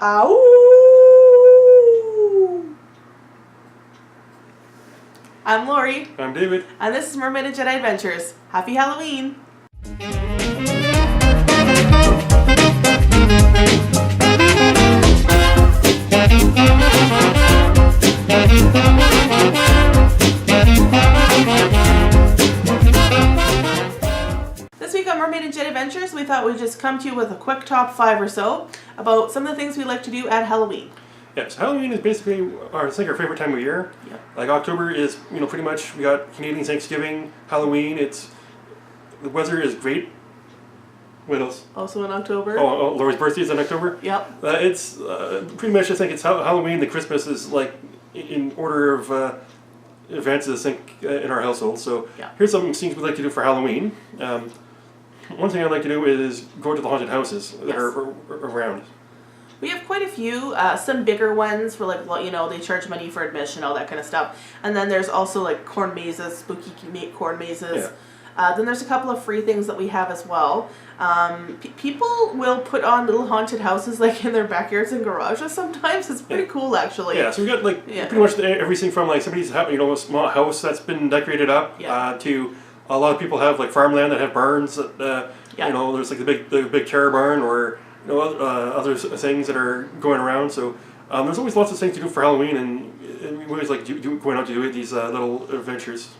Ow! I'm Lori. I'm David. And this is Mermaid and Jedi Adventures. Happy Halloween! This week on Mermaid and Jedi Adventures, we thought we'd just come to you with a quick top 5 or so about some of the things we like to do at Halloween. Yes, Halloween is basically our favorite time of year. Yep. Like October is, pretty much we got Canadian Thanksgiving, Halloween. The weather is great. What else? Also in October. Oh, Lori's birthday is in October. Yep. It's pretty much. I think it's Halloween. The Christmas is like in order of events. I think in our household. So yeah. Here's some things we like to do for Halloween. One thing I like to do is go to the haunted houses that are around. We have quite a few, some bigger ones for they charge money for admission, all that kind of stuff. And then there's also like corn mazes, spooky corn mazes. Yeah. Then there's a couple of free things that we have as well. People will put on little haunted houses like in their backyards and garages sometimes. It's pretty cool actually. Yeah, so we got pretty much everything from like somebody's a small house that's been decorated up to a lot of people have like farmland that have barns that there's like the big terror barn or other things that are going around. So there's always lots of things to do for Halloween, and we always like going out to do these little adventures.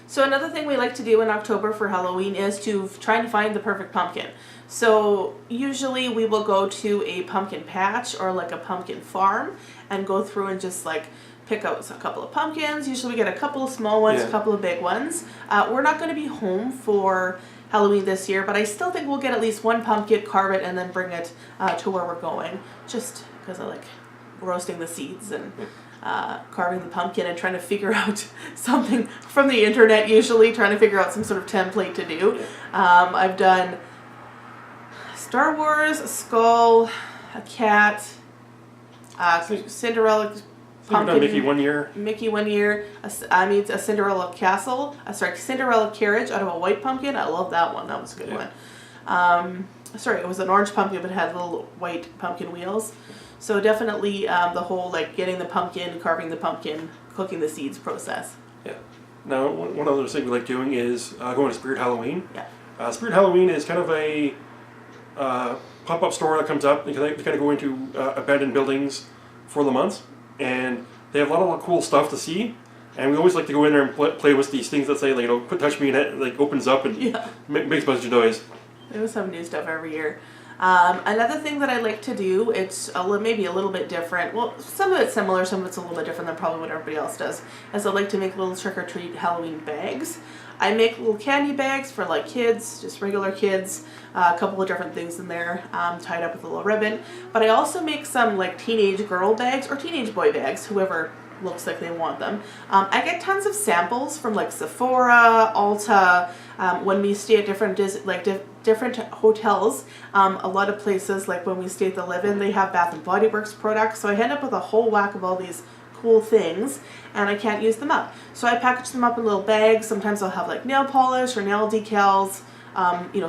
So another thing we like to do in October for Halloween is to try and find the perfect pumpkin. So usually we will go to a pumpkin patch or like a pumpkin farm and go through and just like pick out a couple of pumpkins. Usually we get a couple of small ones, a couple of big ones. We're not going to be home for Halloween this year, but I still think we'll get at least one pumpkin, carve it, and then bring it to where we're going, just because I like roasting the seeds and carving the pumpkin and trying to figure out something from the internet, usually trying to figure out some sort of template to do. I've done Star Wars, a skull, a cat, Cinderella pumpkin. Mickey 1 year. Mickey 1 year. A Cinderella castle. Cinderella carriage out of a white pumpkin. I love that one. That was a good one. It was an orange pumpkin, but it had little white pumpkin wheels. So definitely the whole getting the pumpkin, carving the pumpkin, cooking the seeds process. Yeah. Now, one other thing we like doing is going to Spirit Halloween. Yeah. Spirit Halloween is kind of a pop-up store that comes up. You kind of go into abandoned buildings for the month. And they have a lot of cool stuff to see, and we always like to go in there and play with these things that say touch me, and it makes up and makes a bunch of noise. They always have new stuff every year. Another thing that I like to do, it's maybe a little bit different. Well, some of it's similar, some of it's a little bit different than probably what everybody else does. Is I like to make little trick or treat Halloween bags. I make little candy bags for kids, just regular kids, a couple of different things in there, tied up with a little ribbon. But I also make some teenage girl bags or teenage boy bags, whoever looks like they want them. I get tons of samples from Sephora, Ulta, when we stay at different different hotels. A lot of places, like when we stay at the Live-In, they have Bath & Body Works products. So I end up with a whole whack of all these cool things, and I can't use them up. So I package them up in little bags. Sometimes I'll have nail polish or nail decals,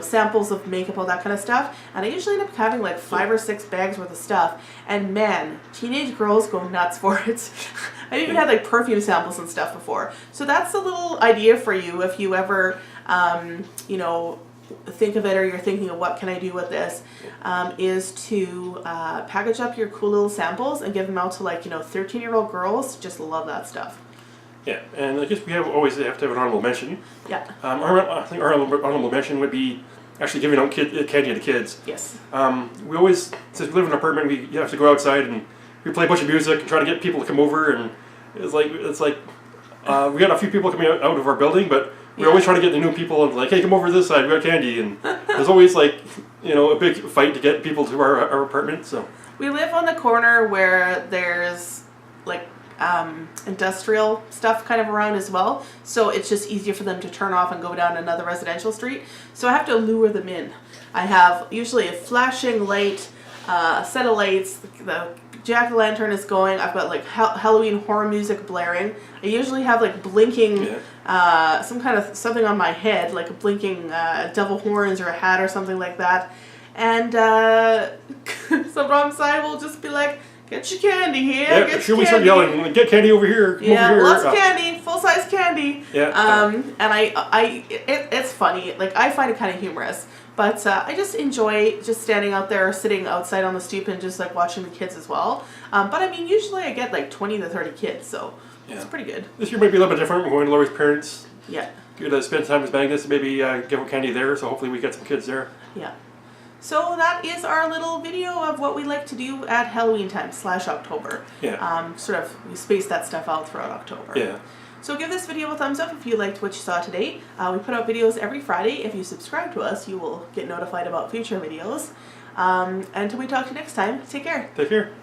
samples of makeup, all that kind of stuff. And I usually end up having 5 or 6 bags worth of stuff. And man, teenage girls go nuts for it. I've even had perfume samples and stuff before. So that's a little idea for you if you ever, think of it, or you're thinking of what can I do with this, is to package up your cool little samples and give them out to 13-year-old girls. Just love that stuff. Yeah, and I guess we always have to have an honorable mention. Yeah. I think our honorable mention would be actually giving out candy to kids. Yes. We always, since we live in an apartment, we have to go outside and we play a bunch of music and try to get people to come over, and it's like we got a few people coming out of our building, but we always try to get the new people and hey, come over to this side, we got candy, and there's always a big fight to get people to our apartment. So we live on the corner where there's industrial stuff kind of around as well, so it's just easier for them to turn off and go down another residential street. So I have to lure them in. I have usually a flashing light, a set of lights, the jack-o'-lantern is going, I've got Halloween horror music blaring. I usually have blinking something on my head, like a blinking devil horns or a hat or something like that. And sometimes I will just be like, get your candy here. Yeah, get she'll your be start candy. yelling, get candy over here. Come Yeah, over here. lots of candy, full size candy. Yeah. And it's funny. Like, I find it kind of humorous. But I just enjoy just standing out there, sitting outside on the stoop and just like watching the kids as well. But I mean, usually I get like 20 to 30 kids, so it's pretty good. This year might be a little bit different. We're going to Laurie's parents. Yeah. Good to spend time with Magnus and maybe give out candy there, so hopefully we get some kids there. Yeah. So that is our little video of what we like to do at Halloween time / October. Yeah. Sort of, we space that stuff out throughout October. Yeah. So give this video a thumbs up if you liked what you saw today. We put out videos every Friday. If you subscribe to us, you will get notified about future videos. Until we talk to you next time, take care. Take care.